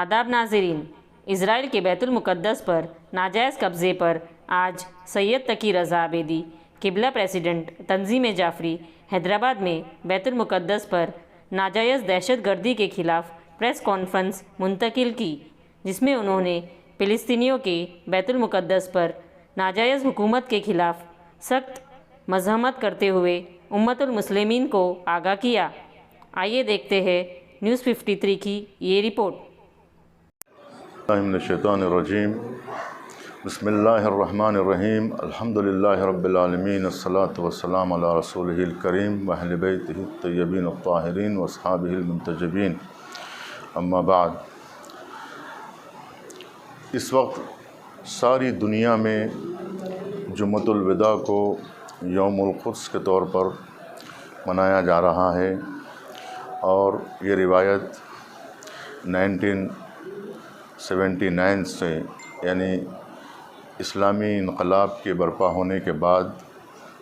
آداب ناظرین، اسرائیل کے بیت المقدس پر ناجائز قبضے پر آج سید تقی رضا عابدی قبلہ پریزیڈنٹ تنظیم جعفری حیدرآباد میں بیت المقدس پر ناجائز دہشت گردی کے خلاف پریس کانفرنس منتقل کی، جس میں انہوں نے فلسطینیوں کے بیت المقدس پر ناجائز حکومت کے خلاف سخت مزاحمت کرتے ہوئے امت المسلمین کو آگاہ کیا۔ آئیے دیکھتے ہیں نیوز 53 کی یہ رپورٹ۔ من الشیطان الرجیم، بسم اللہ الرحمن الرحیم، الحمدللہ رب العالمین، الصلاۃ والسلام علی رسولہ الکریم واہل بیتہ الطیبین الطاہرین واصحابہ المنتجبین، اما بعد۔ اس وقت ساری دنیا میں جمعۃ الوداع کو یوم القدس کے طور پر منایا جا رہا ہے، اور یہ روایت 1979 سے یعنی اسلامی انقلاب کے برپا ہونے کے بعد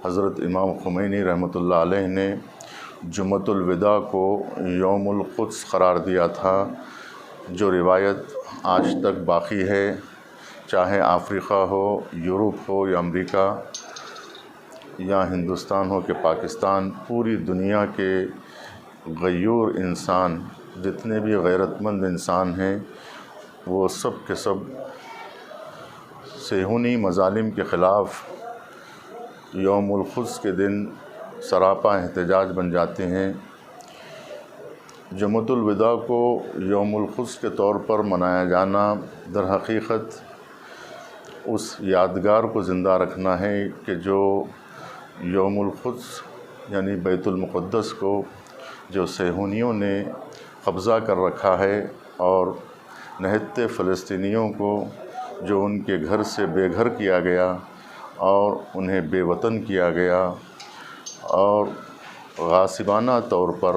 حضرت امام خمینی رحمۃ اللہ علیہ نے جمعۃ الوداع کو یوم القدس قرار دیا تھا، جو روایت آج تک باقی ہے، چاہے افریقہ ہو، یورپ ہو یا امریکہ یا ہندوستان ہو کہ پاکستان، پوری دنیا کے غیور انسان، جتنے بھی غیرت مند انسان ہیں، وہ سب کے سب صہیونی مظالم کے خلاف یوم القدس کے دن سراپا احتجاج بن جاتے ہیں۔ جمعۃ الوداع کو یوم القدس کے طور پر منایا جانا در حقیقت اس یادگار کو زندہ رکھنا ہے کہ جو یوم القدس یعنی بیت المقدس کو جو صہیونیوں نے قبضہ کر رکھا ہے، اور نہتے فلسطینیوں کو جو ان کے گھر سے بے گھر کیا گیا اور انہیں بے وطن کیا گیا، اور غاصبانہ طور پر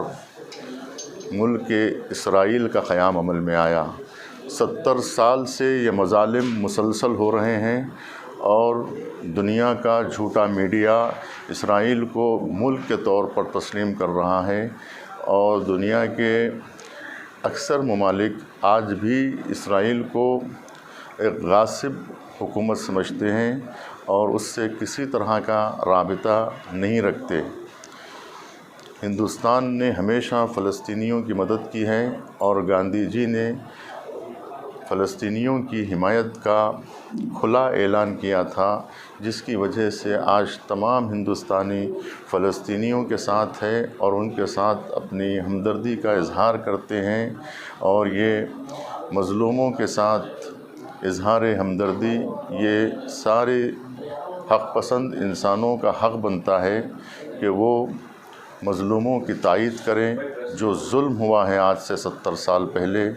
ملک اسرائیل کا قیام عمل میں آیا۔ 70 سال سے یہ مظالم مسلسل ہو رہے ہیں، اور دنیا کا جھوٹا میڈیا اسرائیل کو ملک کے طور پر تسلیم کر رہا ہے، اور دنیا کے اکثر ممالک آج بھی اسرائیل کو ایک غاصب حکومت سمجھتے ہیں اور اس سے کسی طرح کا رابطہ نہیں رکھتے۔ ہندوستان نے ہمیشہ فلسطینیوں کی مدد کی ہے، اور گاندھی جی نے فلسطینیوں کی حمایت کا کھلا اعلان کیا تھا، جس کی وجہ سے آج تمام ہندوستانی فلسطینیوں کے ساتھ ہے اور ان کے ساتھ اپنی ہمدردی کا اظہار کرتے ہیں، اور یہ مظلوموں کے ساتھ اظہار ہمدردی یہ سارے حق پسند انسانوں کا حق بنتا ہے کہ وہ مظلوموں کی تائید کریں۔ جو ظلم ہوا ہے آج سے 70 سال پہلے،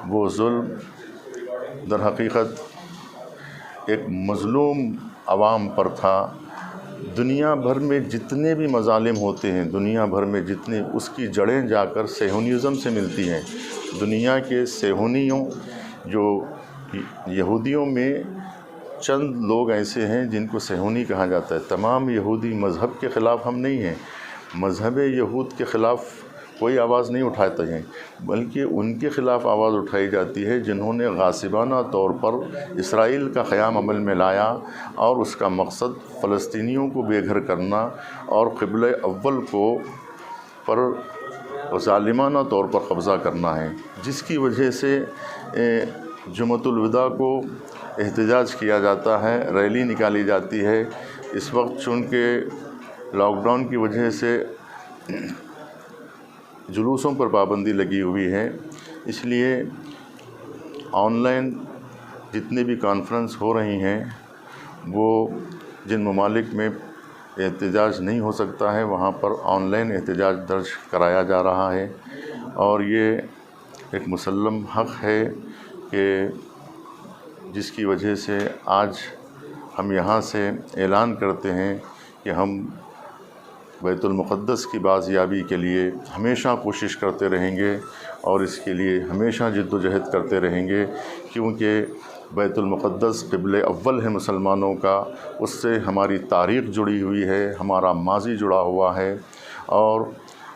وہ ظلم در حقیقت ایک مظلوم عوام پر تھا۔ دنیا بھر میں جتنے بھی مظالم ہوتے ہیں، دنیا بھر میں جتنے، اس کی جڑیں جا کر صہیونیزم سے ملتی ہیں۔ دنیا کے صہیونیوں، جو یہودیوں میں چند لوگ ایسے ہیں جن کو صہیونی کہا جاتا ہے، تمام یہودی مذہب کے خلاف ہم نہیں ہیں، مذہب یہود کے خلاف کوئی آواز نہیں اٹھاتے ہیں، بلکہ ان کے خلاف آواز اٹھائی جاتی ہے جنہوں نے غاصبانہ طور پر اسرائیل کا قیام عمل میں لایا، اور اس کا مقصد فلسطینیوں کو بے گھر کرنا اور قبلہ اول کو پر ظالمانہ طور پر قبضہ کرنا ہے، جس کی وجہ سے جمعۃ الوداع کو احتجاج کیا جاتا ہے، ریلی نکالی جاتی ہے۔ اس وقت چونکہ لاک ڈاؤن کی وجہ سے جلوسوں پر پابندی لگی ہوئی ہے، اس لیے آن لائن جتنے بھی کانفرنس ہو رہی ہیں، وہ جن ممالک میں احتجاج نہیں ہو سکتا ہے وہاں پر آن لائن احتجاج درج کرایا جا رہا ہے، اور یہ ایک مسلم حق ہے کہ جس کی وجہ سے آج ہم یہاں سے اعلان کرتے ہیں کہ ہم بیت المقدس کی بازیابی کے لیے ہمیشہ کوشش کرتے رہیں گے، اور اس کے لیے ہمیشہ جد و جہد کرتے رہیں گے، کیونکہ بیت المقدس قبلہ اول ہے مسلمانوں کا، اس سے ہماری تاریخ جڑی ہوئی ہے، ہمارا ماضی جڑا ہوا ہے، اور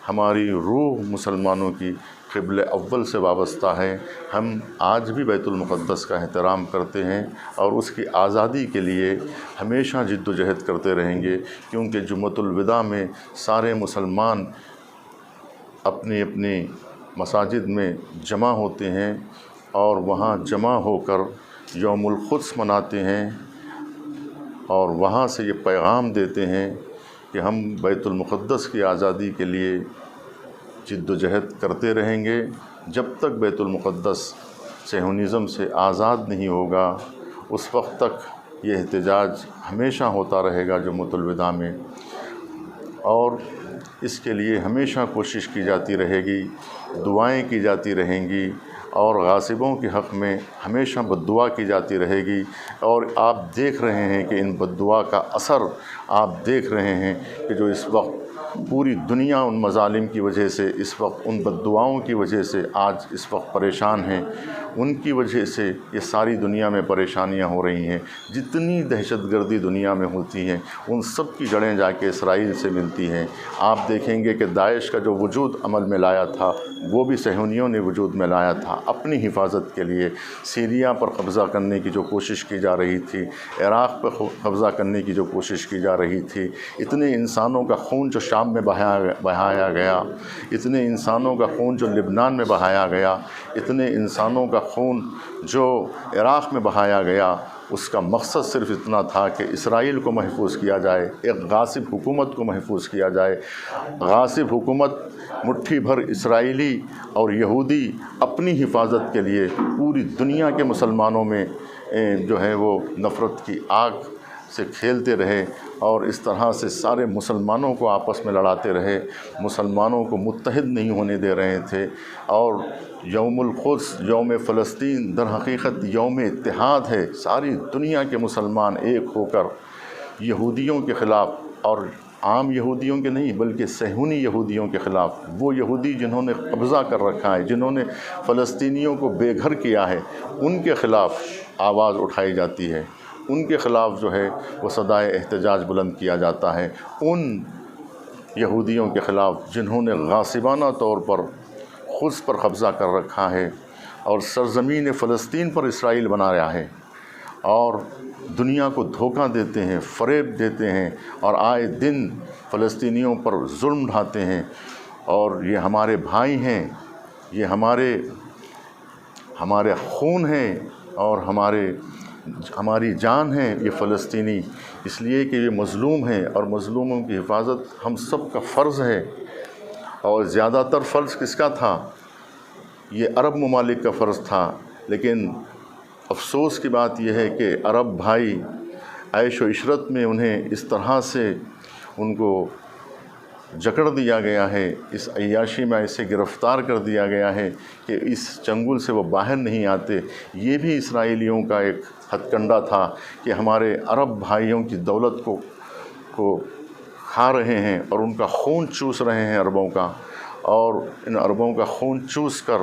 ہماری روح مسلمانوں کی قبل اول سے وابستہ ہے۔ ہم آج بھی بیت المقدس کا احترام کرتے ہیں اور اس کی آزادی کے لیے ہمیشہ جد و جہد کرتے رہیں گے، کیونکہ جمعۃ الوداع میں سارے مسلمان اپنی اپنی مساجد میں جمع ہوتے ہیں اور وہاں جمع ہو کر یوم القدس مناتے ہیں، اور وہاں سے یہ پیغام دیتے ہیں کہ ہم بیت المقدس کی آزادی کے لیے جد و جہد کرتے رہیں گے جب تک بیت المقدس صہیونزم سے آزاد نہیں ہوگا۔ اس وقت تک یہ احتجاج ہمیشہ ہوتا رہے گا جمعۃ الوداع میں، اور اس کے لیے ہمیشہ کوشش کی جاتی رہے گی، دعائیں کی جاتی رہیں گی، اور غاصبوں کے حق میں ہمیشہ بد دعا کی جاتی رہے گی۔ اور آپ دیکھ رہے ہیں کہ ان بد دعا کا اثر آپ دیکھ رہے ہیں کہ جو اس وقت پوری دنیا ان مظالم کی وجہ سے، اس وقت ان بد دعاؤں کی وجہ سے آج اس وقت پریشان ہیں، ان کی وجہ سے یہ ساری دنیا میں پریشانیاں ہو رہی ہیں۔ جتنی دہشت گردی دنیا میں ہوتی ہیں ان سب کی جڑیں جا کے اسرائیل سے ملتی ہیں۔ آپ دیکھیں گے کہ داعش کا جو وجود عمل میں لایا تھا وہ بھی صہیونیوں نے وجود میں لایا تھا اپنی حفاظت کے لیے۔ سیریا پر قبضہ کرنے کی جو کوشش کی جا رہی تھی، عراق پر قبضہ کرنے کی جو کوشش کی جا رہی تھی، اتنے انسانوں کا خون جو شام میں بہایا گیا، اتنے انسانوں کا خون جو لبنان میں بہایا گیا، اتنے انسانوں کا خون جو عراق میں بہایا گیا، اس کا مقصد صرف اتنا تھا کہ اسرائیل کو محفوظ کیا جائے، ایک غاصب حکومت کو محفوظ کیا جائے۔ غاصب حکومت مٹھی بھر اسرائیلی اور یہودی اپنی حفاظت کے لیے پوری دنیا کے مسلمانوں میں جو ہے وہ نفرت کی آگ سے کھیلتے رہے، اور اس طرح سے سارے مسلمانوں کو آپس میں لڑاتے رہے، مسلمانوں کو متحد نہیں ہونے دے رہے تھے۔ اور یوم القدس، یوم فلسطین در حقیقت یوم اتحاد ہے۔ ساری دنیا کے مسلمان ایک ہو کر یہودیوں کے خلاف، اور عام یہودیوں کے نہیں بلکہ صہیونی یہودیوں کے خلاف، وہ یہودی جنہوں نے قبضہ کر رکھا ہے، جنہوں نے فلسطینیوں کو بے گھر کیا ہے، ان کے خلاف آواز اٹھائی جاتی ہے، ان کے خلاف جو ہے وہ صدائے احتجاج بلند کیا جاتا ہے، ان یہودیوں کے خلاف جنہوں نے غاصبانہ طور پر خود پر قبضہ کر رکھا ہے اور سرزمین فلسطین پر اسرائیل بنا رہا ہے، اور دنیا کو دھوکہ دیتے ہیں، فریب دیتے ہیں، اور آئے دن فلسطینیوں پر ظلم ڈھاتے ہیں۔ اور یہ ہمارے بھائی ہیں، یہ ہمارے خون ہیں اور ہماری جان ہے یہ فلسطینی، اس لیے کہ یہ مظلوم ہیں، اور مظلوموں کی حفاظت ہم سب کا فرض ہے۔ اور زیادہ تر فرض کس کا تھا؟ یہ عرب ممالک کا فرض تھا، لیکن افسوس کی بات یہ ہے کہ عرب بھائی عیش و عشرت میں انہیں اس طرح سے ان کو جکڑ دیا گیا ہے، اس عیاشی میں ایسے گرفتار کر دیا گیا ہے کہ اس چنگل سے وہ باہر نہیں آتے۔ یہ بھی اسرائیلیوں کا ایک ہتھ کنڈا تھا کہ ہمارے عرب بھائیوں کی دولت کو کھا رہے ہیں اور ان کا خون چوس رہے ہیں عربوں کا، اور ان عربوں کا خون چوس کر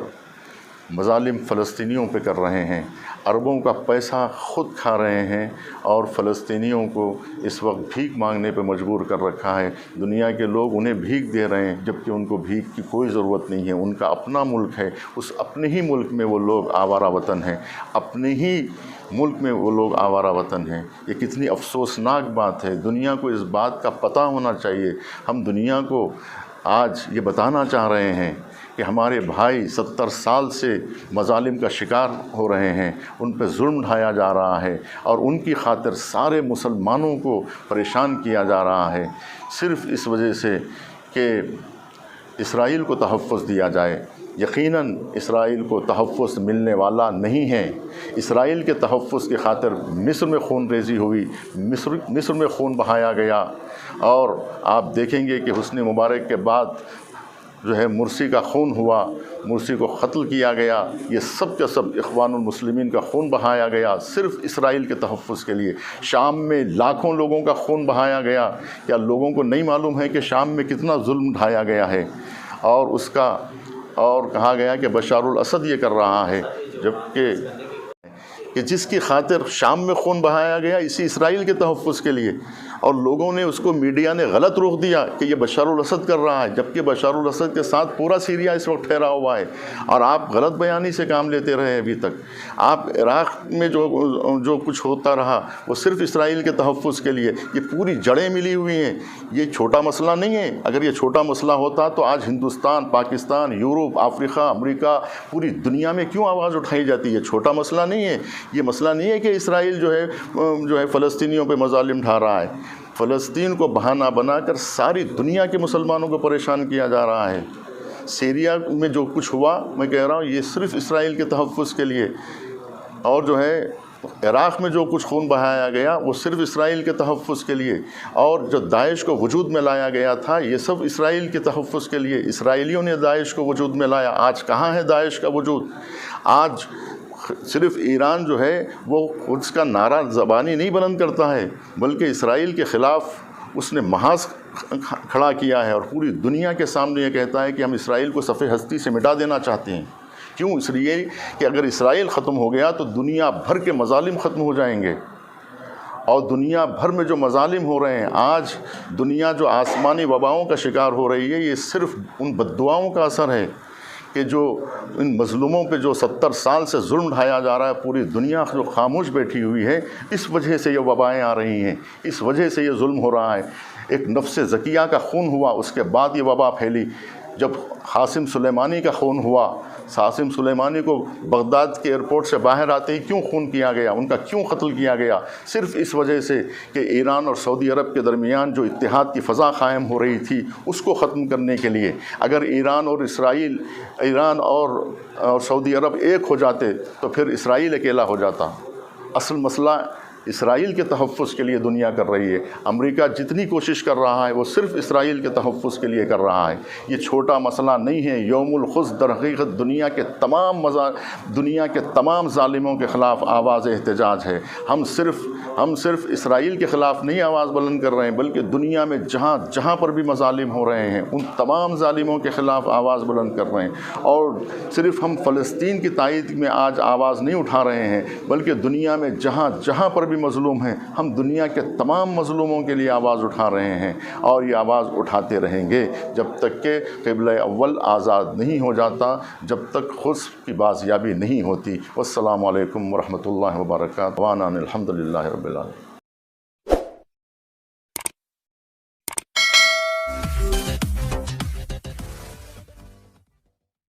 مظالم فلسطینیوں پہ کر رہے ہیں، عربوں کا پیسہ خود کھا رہے ہیں، اور فلسطینیوں کو اس وقت بھیک مانگنے پہ مجبور کر رکھا ہے۔ دنیا کے لوگ انہیں بھیک دے رہے ہیں جبکہ ان کو بھیک کی کوئی ضرورت نہیں ہے، ان کا اپنا ملک ہے، اس اپنے ہی ملک میں وہ لوگ آوارہ وطن ہیں، اپنے ہی ملک میں وہ لوگ آوارہ وطن ہیں۔ یہ کتنی افسوسناک بات ہے، دنیا کو اس بات کا پتہ ہونا چاہیے۔ ہم دنیا کو آج یہ بتانا چاہ رہے ہیں کہ ہمارے بھائی 70 سال سے مظالم کا شکار ہو رہے ہیں، ان پہ ظلم ڈھایا جا رہا ہے، اور ان کی خاطر سارے مسلمانوں کو پریشان کیا جا رہا ہے، صرف اس وجہ سے کہ اسرائیل کو تحفظ دیا جائے۔ یقیناً اسرائیل کو تحفظ ملنے والا نہیں ہے۔ اسرائیل کے تحفظ کی خاطر مصر میں خون ریزی ہوئی، مصر میں خون بہایا گیا، اور آپ دیکھیں گے کہ حسنی مبارک کے بعد جو ہے مرسی کا خون ہوا، مرسی کو قتل کیا گیا، یہ سب کا سب اخوان المسلمین کا خون بہایا گیا صرف اسرائیل کے تحفظ کے لیے۔ شام میں لاکھوں لوگوں کا خون بہایا گیا، کیا لوگوں کو نہیں معلوم ہے کہ شام میں کتنا ظلم ڈھایا گیا ہے؟ اور کہا گیا کہ بشار الاسد یہ کر رہا ہے، جبکہ کہ جس کی خاطر شام میں خون بہایا گیا اسی اسرائیل کے تحفظ کے لیے، اور لوگوں نے اس کو میڈیا نے غلط رخ دیا کہ یہ بشار الاسد کر رہا ہے، جبکہ بشار الاسد کے ساتھ پورا سیریا اس وقت ٹھہرا ہوا ہے، اور آپ غلط بیانی سے کام لیتے رہے ابھی تک۔ آپ عراق میں جو کچھ ہوتا رہا وہ صرف اسرائیل کے تحفظ کے لیے، یہ پوری جڑیں ملی ہوئی ہیں، یہ چھوٹا مسئلہ نہیں ہے۔ اگر یہ چھوٹا مسئلہ ہوتا تو آج ہندوستان، پاکستان، یورپ، افریقہ، امریکہ، پوری دنیا میں کیوں آواز اٹھائی جاتی ہے؟ چھوٹا مسئلہ نہیں ہے۔ یہ مسئلہ نہیں ہے کہ اسرائیل جو ہے فلسطینیوں پہ مظالم ڈھا رہا ہے۔ فلسطین کو بہانہ بنا کر ساری دنیا کے مسلمانوں کو پریشان کیا جا رہا ہے۔ سیریا میں جو کچھ ہوا، میں کہہ رہا ہوں یہ صرف اسرائیل کے تحفظ کے لیے، اور جو ہے عراق میں جو کچھ خون بہایا گیا وہ صرف اسرائیل کے تحفظ کے لیے، اور جو داعش کو وجود میں لایا گیا تھا یہ سب اسرائیل کے تحفظ کے لیے۔ اسرائیلیوں نے داعش کو وجود میں لایا۔ آج کہاں ہے داعش کا وجود؟ آج صرف ایران جو ہے وہ قدس کا نعرہ زبانی نہیں بلند کرتا ہے، بلکہ اسرائیل کے خلاف اس نے محاذ کھڑا کیا ہے، اور پوری دنیا کے سامنے یہ کہتا ہے کہ ہم اسرائیل کو صفحہ ہستی سے مٹا دینا چاہتے ہیں۔ کیوں؟ اس لیے کہ اگر اسرائیل ختم ہو گیا تو دنیا بھر کے مظالم ختم ہو جائیں گے، اور دنیا بھر میں جو مظالم ہو رہے ہیں، آج دنیا جو آسمانی وباؤں کا شکار ہو رہی ہے، یہ صرف ان بد دعاؤں کا اثر ہے کہ جو ان مظلوموں پہ جو 70 سال سے ظلم ڈھایا جا رہا ہے، پوری دنیا جو خاموش بیٹھی ہوئی ہے، اس وجہ سے یہ وبائیں آ رہی ہیں، اس وجہ سے یہ ظلم ہو رہا ہے۔ ایک نفس زکیہ کا خون ہوا، اس کے بعد یہ وبا پھیلی۔ جب قاسم سلیمانی کا خون ہوا، قاسم سلیمانی کو بغداد کے ایئرپورٹ سے باہر آتے ہی کیوں خون کیا گیا، ان کا کیوں قتل کیا گیا؟ صرف اس وجہ سے کہ ایران اور سعودی عرب کے درمیان جو اتحاد کی فضا قائم ہو رہی تھی اس کو ختم کرنے کے لیے۔ اگر ایران اور سعودی عرب ایک ہو جاتے تو پھر اسرائیل اکیلا ہو جاتا۔ اصل مسئلہ اسرائیل کے تحفظ کے لیے دنیا کر رہی ہے۔ امریکہ جتنی کوشش کر رہا ہے وہ صرف اسرائیل کے تحفظ کے لیے کر رہا ہے۔ یہ چھوٹا مسئلہ نہیں ہے۔ یوم الخز در حقیقت دنیا کے تمام ظالموں کے خلاف آواز احتجاج ہے۔ ہم صرف اسرائیل کے خلاف نہیں آواز بلند کر رہے ہیں، بلکہ دنیا میں جہاں پر بھی مظالم ہو رہے ہیں ان تمام ظالموں کے خلاف آواز بلند کر رہے ہیں۔ اور صرف ہم فلسطین کی تائید میں آج آواز نہیں اٹھا رہے ہیں، بلکہ دنیا میں جہاں پر بھی مظلوم ہیں، ہم دنیا کے تمام مظلوموں کے لیے آواز اٹھا رہے ہیں، اور یہ آواز اٹھاتے رہیں گے جب تک کہ قبلہ اول آزاد نہیں ہو جاتا، جب تک خود کی بازیابی نہیں ہوتی۔ والسلام علیکم ورحمۃ اللہ وبرکاتہ۔ وانا الحمد للہ رب العالمین۔